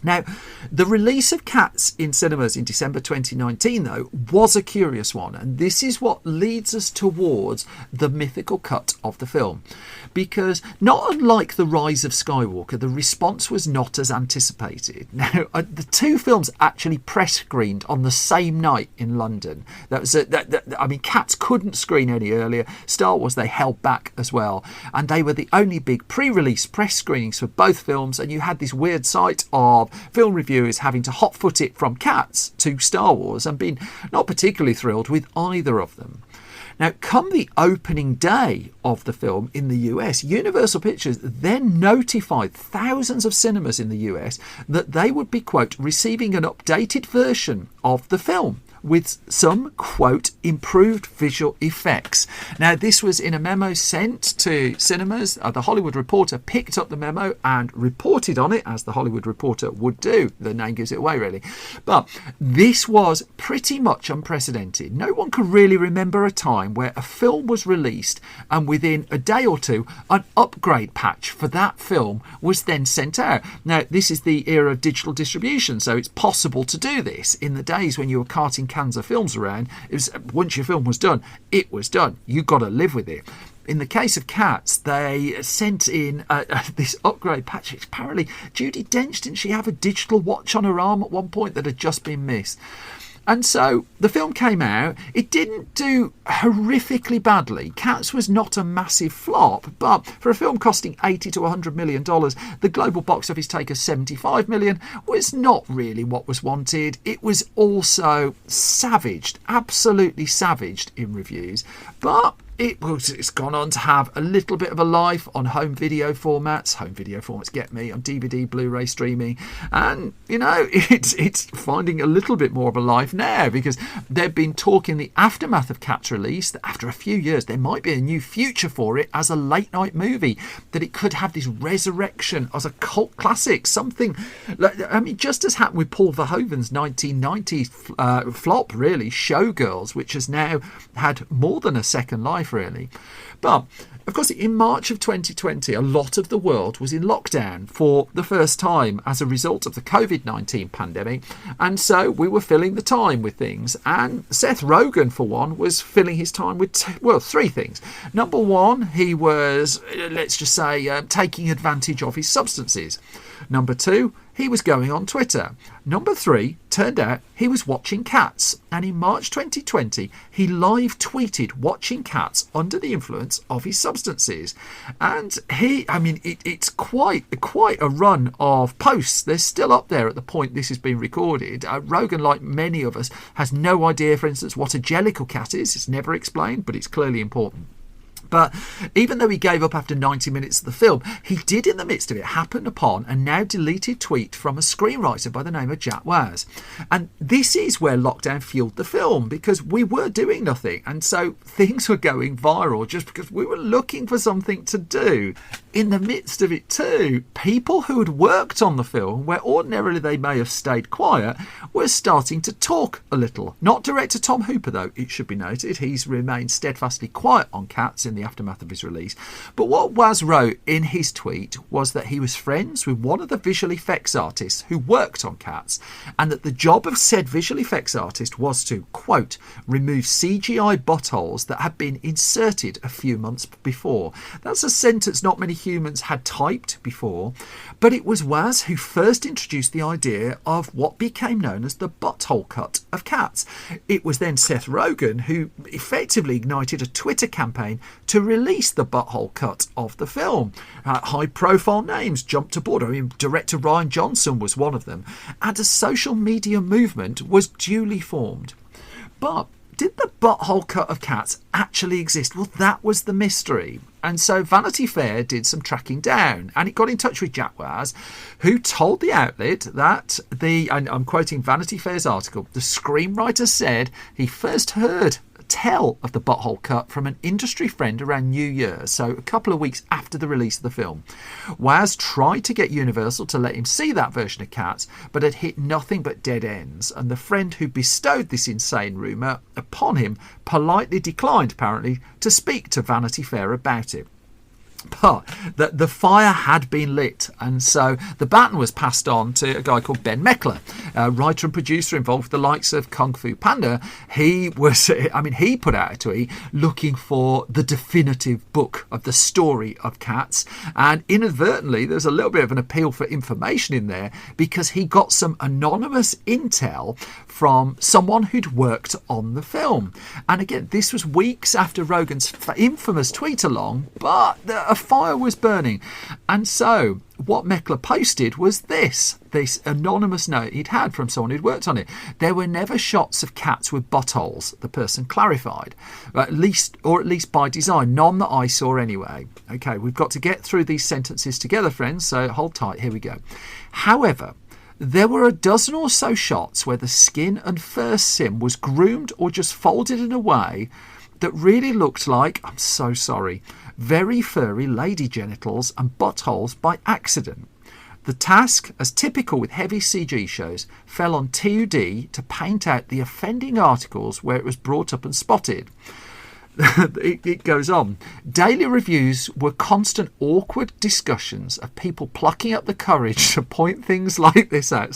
A: Now, the release of Cats in cinemas in December 2019, though, was a curious one, and this is what leads us towards the mythical cut of the film. Because, not unlike The Rise of Skywalker, the response was not as anticipated. Now, the two films actually press screened on the same night in London. Cats couldn't screen any earlier. Star Wars, they held back as well. And they were the only big pre-release press screenings for both films, and you had this weird sight of film reviewers having to hot-foot it from Cats to Star Wars and being not particularly thrilled with either of them. Now, come the opening day of the film in the US, Universal Pictures then notified thousands of cinemas in the US that they would be, quote, receiving an updated version of the film with some, quote, improved visual effects. Now, this was in a memo sent to cinemas. The Hollywood Reporter picked up the memo and reported on it, as the Hollywood Reporter would do. The name gives it away, really. But this was pretty much unprecedented. No one could really remember a time where a film was released and within a day or two, an upgrade patch for that film was then sent out. Now, this is the era of digital distribution, so it's possible to do this. In the days when you were carting cans of films around, it was, once your film was done, it was done. You got to live with it. In the case of Cats, they sent in this upgrade patch. Apparently, Judi Dench, didn't she have a digital watch on her arm at one point that had just been missed? And so the film came out. It didn't do horrifically badly. Cats was not a massive flop, but for a film costing $80 to $100 million, the global box office take of $75 million was not really what was wanted. It was also savaged, absolutely savaged in reviews, but it's gone on to have a little bit of a life on home video formats. Home video formats get me on DVD, Blu-ray, streaming, and it's finding a little bit more of a life now, because they've been talking the aftermath of Cats release that after a few years there might be a new future for it as a late night movie, that it could have this resurrection as a cult classic, something like, just as happened with Paul Verhoeven's 1990s flop, really, Showgirls, which has now had more than a second life, really. But of course, in March of 2020, a lot of the world was in lockdown for the first time as a result of the COVID-19 pandemic, and so we were filling the time with things. And Seth Rogen, for one, was filling his time with three things. Number one, he was, let's just say, taking advantage of his substances. Number two, he was going on Twitter. Number three, turned out he was watching Cats. And in March 2020, he live tweeted watching Cats under the influence of his substances. And it's quite a run of posts. They're still up there at the point this has been recorded. Rogan, like many of us, has no idea, for instance, what a jellicle cat is. It's never explained, but it's clearly important. But even though he gave up after 90 minutes of the film, he did in the midst of it happen upon a now deleted tweet from a screenwriter by the name of Jack Waz. And this is where lockdown fueled the film, because we were doing nothing. And so things were going viral just because we were looking for something to do. In the midst of it too, people who had worked on the film, where ordinarily they may have stayed quiet, were starting to talk a little. Not director Tom Hooper, though, it should be noted. He's remained steadfastly quiet on Cats in the the aftermath of his release. But what Waz wrote in his tweet was that he was friends with one of the visual effects artists who worked on Cats, and that the job of said visual effects artist was to, quote, remove CGI buttholes that had been inserted a few months before. That's a sentence not many humans had typed before, but it was Waz who first introduced the idea of what became known as the butthole cut of Cats. It was then Seth Rogen who effectively ignited a Twitter campaign to release the butthole cut of the film. High-profile names jumped aboard. I mean, director Rian Johnson was one of them, and a social media movement was duly formed. But did the butthole cut of Cats actually exist? Well, that was the mystery. And so Vanity Fair did some tracking down, and it got in touch with Jack Waz, who told the outlet that and I'm quoting Vanity Fair's article, the screenwriter said he first heard tell of the butthole cut from an industry friend around New Year, so a couple of weeks after the release of the film. Waz tried to get Universal to let him see that version of Cats, but had hit nothing but dead ends, and the friend who bestowed this insane rumour upon him politely declined, apparently, to speak to Vanity Fair about it. But the fire had been lit, and so the baton was passed on to a guy called Ben Meckler, a writer and producer involved with the likes of Kung Fu Panda. He put out a tweet looking for the definitive book of the story of Cats, and inadvertently there's a little bit of an appeal for information in there, because he got some anonymous intel from someone who'd worked on the film. And again, this was weeks after Rogen's infamous tweet along, but a fire was burning. And so what Meckler posted was this anonymous note he'd had from someone who'd worked on it. There were never shots of cats with buttholes, the person clarified, at least by design, none that I saw anyway. Okay, we've got to get through these sentences together, friends, so hold tight, here we go. However, there were a dozen or so shots where the skin and fur sim was groomed or just folded in a way that really looked like, I'm so sorry, very furry lady genitals and buttholes by accident. The task, as typical with heavy CG shows, fell on TUD to paint out the offending articles where it was brought up and spotted. It goes on. Daily reviews were constant awkward discussions of people plucking up the courage to point things like this out.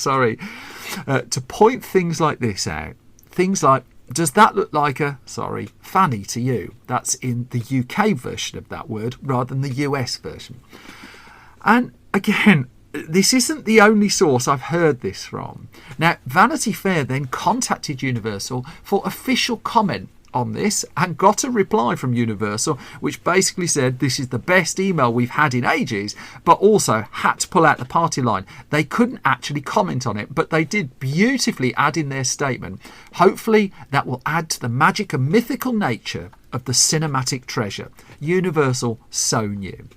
A: Things like, does that look like a, fanny to you? That's in the UK version of that word rather than the US version. And again, this isn't the only source I've heard this from. Now, Vanity Fair then contacted Universal for official comment on this and got a reply from Universal which basically said this is the best email we've had in ages, but also had to pull out the party line. They couldn't actually comment on it, but they did beautifully add in their statement, hopefully that will add to the magic and mythical nature of the cinematic treasure. Universal so knew.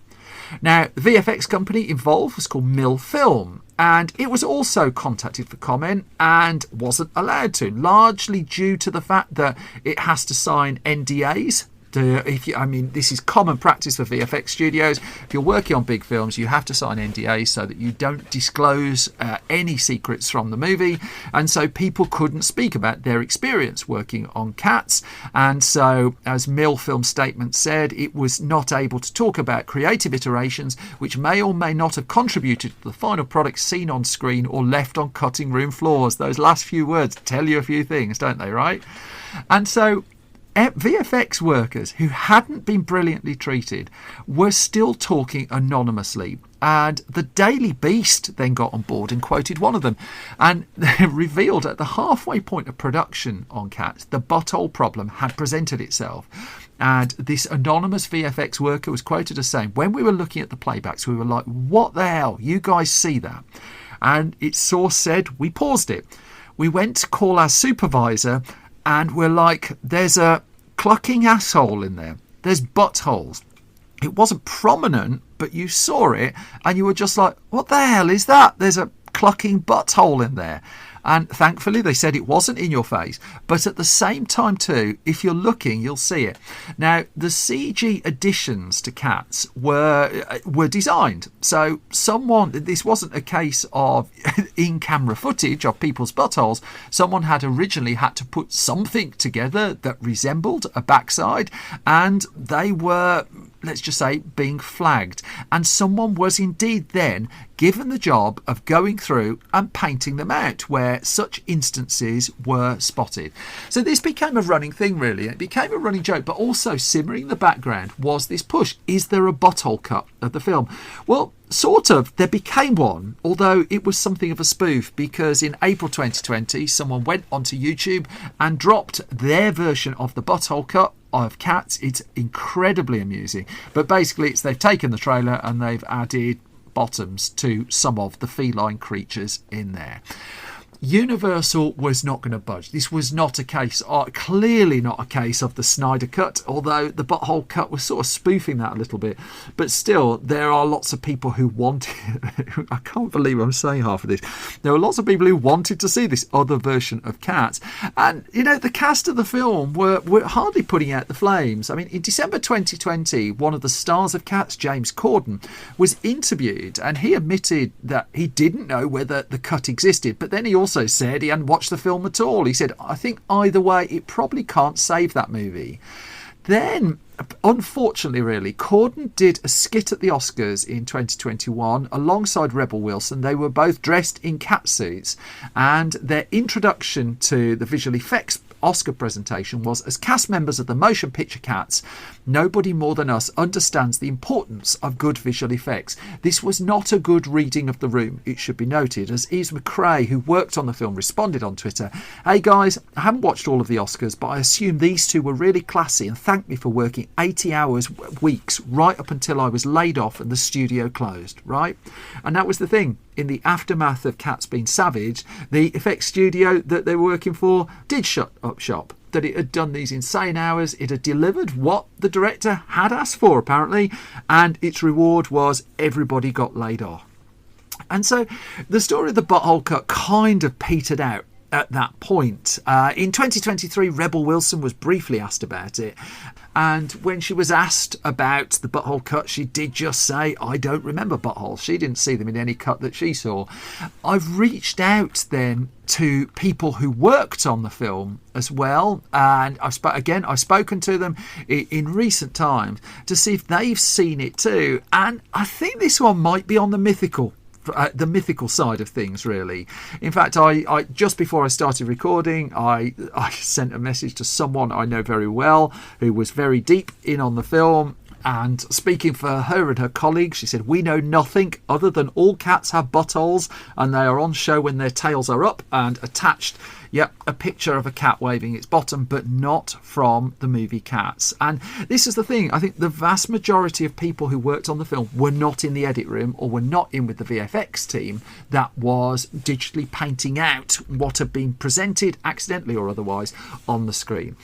A: Now, the VFX company involved was called Mill Film, and it was also contacted for comment and wasn't allowed to, largely due to the fact that it has to sign NDAs. This is common practice for VFX studios. If you're working on big films, you have to sign NDAs so that you don't disclose any secrets from the movie. And so people couldn't speak about their experience working on Cats. And so, as Mill Film statement said, it was not able to talk about creative iterations which may or may not have contributed to the final product seen on screen or left on cutting room floors. Those last few words tell you a few things, don't they, right? And so VFX workers who hadn't been brilliantly treated were still talking anonymously, and the Daily Beast then got on board and quoted one of them, and they revealed at the halfway point of production on Cats, the butthole problem had presented itself. And this anonymous VFX worker was quoted as saying, when we were looking at the playbacks, we were like, what the hell? You guys see that? And its source said, we paused it. We went to call our supervisor and we're like, there's a clucking asshole in there. There's buttholes. It wasn't prominent, but you saw it and you were just like, what the hell is that? There's a clucking butthole in there. And thankfully, they said it wasn't in your face. But at the same time, too, if you're looking, you'll see it. Now, the CG additions to Cats were designed. So this wasn't a case of in-camera footage of people's buttholes. Someone had originally had to put something together that resembled a backside, and they were, let's just say, being flagged. And someone was indeed then given the job of going through and painting them out where such instances were spotted. So this became a running thing, really. It became a running joke, but also simmering in the background was this push. Is there a butthole cut of the film? Well, sort of. There became one, although it was something of a spoof, because in April 2020, someone went onto YouTube and dropped their version of the butthole cut of Cats. It's incredibly amusing. But basically, they've taken the trailer and they've added bottoms to some of the feline creatures in there. Universal was not going to budge. This was not a case, clearly not a case of the Snyder cut, although the butthole cut was sort of spoofing that a little bit. But still, there are lots of people who wanted, I can't believe I'm saying half of this, there were lots of people who wanted to see this other version of Cats. And, you know, the cast of the film were hardly putting out the flames. I mean, in December 2020, one of the stars of Cats, James Corden, was interviewed, and he admitted that he didn't know whether the cut existed, but then he also said he hadn't watched the film at all. He said, I think either way, it probably can't save that movie. Then, unfortunately, really, Corden did a skit at the Oscars in 2021 alongside Rebel Wilson. They were both dressed in cat suits, and their introduction to the visual effects Oscar presentation was, as cast members of the motion picture Cats, nobody more than us understands the importance of good visual effects. This was not a good reading of the room, it should be noted, as Yves McCrae, who worked on the film, responded on Twitter, "Hey guys, I haven't watched all of the Oscars, but I assume these two were really classy and thanked me for working 80 hours weeks right up until I was laid off and the studio closed," right? And that was the thing. In the aftermath of Cats being savaged, the effects studio that they were working for did shut up shop. That it had done these insane hours, it had delivered what the director had asked for, apparently, and its reward was everybody got laid off. And so the story of the butthole cut kind of petered out at that point. In 2023, Rebel Wilson was briefly asked about it, and when she was asked about the butthole cut, she did just say, "I don't remember buttholes." She didn't see them in any cut that she saw. I've reached out then to people who worked on the film as well, and I've spoken to them in recent times to see if they've seen it too, and I think this one might be on the mythical side of things, really. In fact, I just before I started recording, I sent a message to someone I know very well who was very deep in on the film, and speaking for her and her colleagues, she said, "We know nothing other than all cats have buttholes and they are on show when their tails are up," and attached a picture of a cat waving its bottom, but not from the movie Cats. And this is the thing, I think the vast majority of people who worked on the film were not in the edit room or were not in with the VFX team that was digitally painting out what had been presented, accidentally or otherwise, on the screen.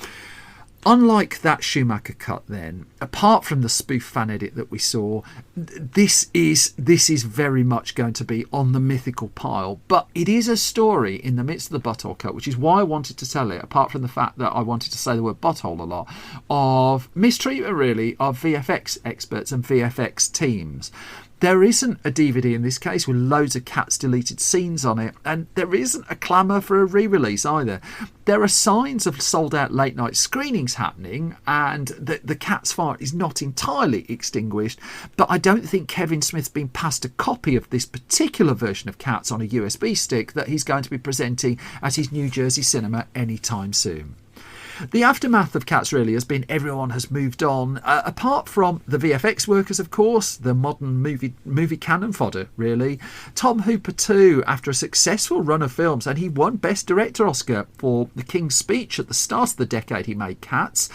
A: Unlike that Schumacher cut then, apart from the spoof fan edit that we saw, this is very much going to be on the mythical pile. But it is a story in the midst of the butthole cut, which is why I wanted to tell it, apart from the fact that I wanted to say the word butthole a lot, of mistreatment really of VFX experts and VFX teams. There isn't a DVD in this case with loads of Cats deleted scenes on it, and there isn't a clamour for a re-release either. There are signs of sold-out late-night screenings happening, and the Cats fire is not entirely extinguished, but I don't think Kevin Smith's been passed a copy of this particular version of Cats on a USB stick that he's going to be presenting at his New Jersey cinema anytime soon. The aftermath of Cats really has been everyone has moved on, apart from the VFX workers, of course, the modern movie canon fodder, really. Tom Hooper too, after a successful run of films, and he won Best Director Oscar for The King's Speech at the start of the decade he made Cats.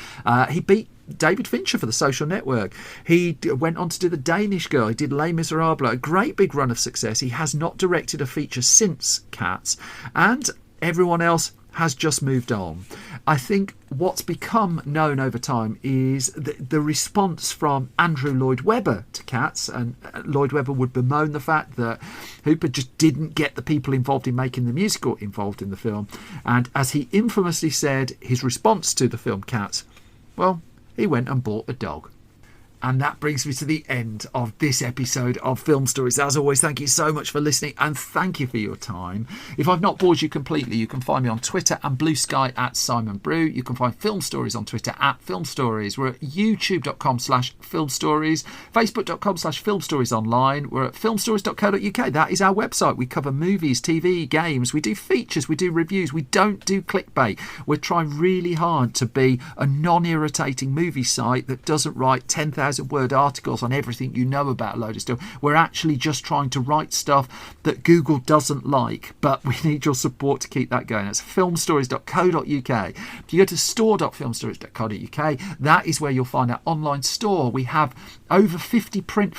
A: He beat David Fincher for The Social Network. He went on to do The Danish Girl. He did Les Miserables, a great big run of success. He has not directed a feature since Cats, and everyone else has just moved on. I think what's become known over time is the response from Andrew Lloyd Webber to Cats, and Lloyd Webber would bemoan the fact that Hooper just didn't get the people involved in making the musical involved in the film. And as he infamously said, his response to the film Cats, well, he went and bought a dog. And that brings me to the end of this episode of Film Stories. As always, thank you so much for listening and thank you for your time. If I've not bored you completely, you can find me on Twitter and Blue Sky at Simon Brew. You can find Film Stories on Twitter at Film Stories. We're at youtube.com/Film Stories, facebook.com/Film Stories online. We're at filmstories.co.uk. That is our website. We cover movies, TV, games. We do features. We do reviews. We don't do clickbait. We're trying really hard to be a non-irritating movie site that doesn't write 10,000 word articles on everything you know about a load of stuff. We're actually just trying to write stuff that Google doesn't like, but we need your support to keep that going. That's filmstories.co.uk. If you go to store.filmstories.co.uk, that is where you'll find our online store. We have over 60 print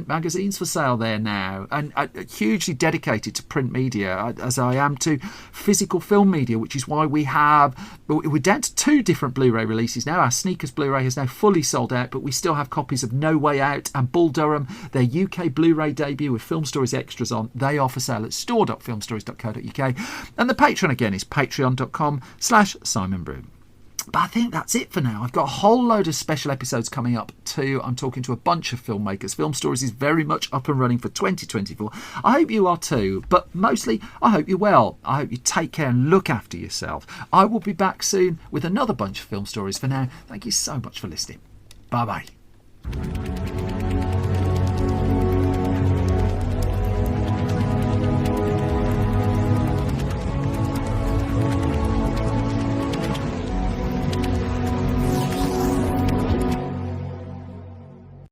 A: magazines for sale there now, and hugely dedicated to print media, as I am to physical film media, which is why we're down to 2 different Blu-ray releases now. Our Sneakers Blu-ray has now fully sold out, but we still have copies of No Way Out and Bull Durham, their UK Blu-ray debut with Film Stories extras on. They are for sale at store.filmstories.co.uk. And the Patreon again is patreon.com/Simon Brew. But I think that's it for now. I've got a whole load of special episodes coming up too. I'm talking to a bunch of filmmakers. Film Stories is very much up and running for 2024. I hope you are too, but mostly I hope you're well. I hope you take care and look after yourself. I will be back soon with another bunch of film stories. For now, thank you so much for listening. Bye-bye.